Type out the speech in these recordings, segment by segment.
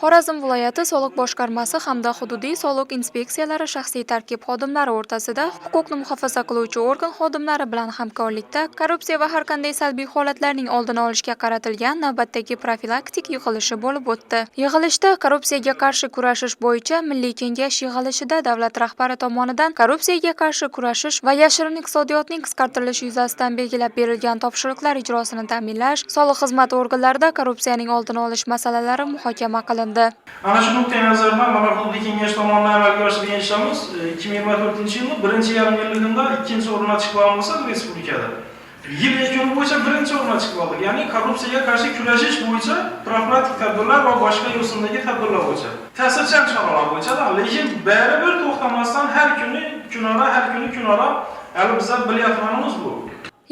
Xorazm viloyati soliq boshqarmasi hamda hududiy soliq inspeksiyalari shaxsiy tarkib xodimlari o'rtasida huquqni muhofaza qiluvchi organ xodimlari bilan hamkorlikda korrupsiya va har qanday salbiy holatlarning oldini olishga qaratilgan navbatdagi profilaktik yig'ilishi bo'lib o'tdi. Yig'ilishda korrupsiyaga qarshi kurashish bo'yicha Milliy kengash yig'ilishida davlat rahbari tomonidan korrupsiyaga qarshi kurashish va yashirin iqtisodiyotning qisqartirilishi yuzasidan belgilab berilgan topshiriqlar ijrosini ta'minlash, soliq xizmati organlarida korrupsiyaning oldini olish masalalari muhokama qilindi. Ana shu nuqtai nazardan mana hududiy kengash tomonidan amalga oshirgan ishlarimiz 2024-yilning birinchi yarim yilligida ikkinchi o'ringa chiqib olmasa respublikada. Yil yakuni bo'yicha birinchi o'ringa chiqib oldik. Ya'ni korrupsiyaga qarshi kurashish bo'yicha profilaktik tadbirlar va boshqa yo'sindagi tadbirlar bo'yicha. Ta'sirchan choralar bo'yicha, lekin baribir to'xtamasdan har kuni kunora hali bizlar bilayotganimiz bu.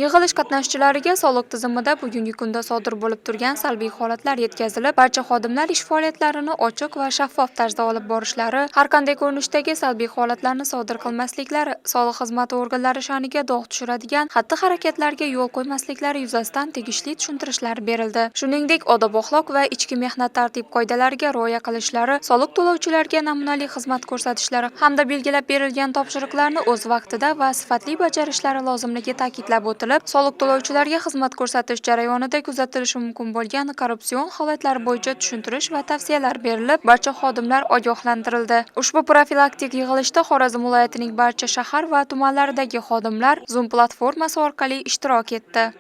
Yig'ilish qatnashchilariga soliq tizimida bugungi kunda sodir bo'lib turgan salbiy holatlar yetkazilib, barcha xodimlar ish faoliyatlarini ochiq va shaffof tarzda olib borishlari, har qanday ko'rinishdagi salbiy holatlarni sodir qilmasliklari, soliq xizmati organlari sha'niga dog' tushiradigan xatti-harakatlarga yo'l qo'ymasliklari yuzasidan tegishli tushuntirishlar berildi. Shuningdek, odob-axloq va ichki mehnat tartib-qoidalariga rioya qilishlari, soliq to'lovchilarga namunali xizmat ko'rsatishlari hamda belgilab berilgan topshiriqlarni o'z vaqtida va sifatli bajarishlari lozimligi ta'kidlab o'tildi. Soliq to'lovchilarga xizmat ko'rsatish jarayonida kuzatilishi mumkin bo'lgan korrupsion holatlar bo'yicha tushuntirish va tavsiyalar berilib, barcha xodimlar ogohlantirildi. Ushbu profilaktik yig'ilishda Xorazm viloyatining barcha shahar va tumanlaridagi xodimlar Zoom platformasi orqali ishtirok etdi.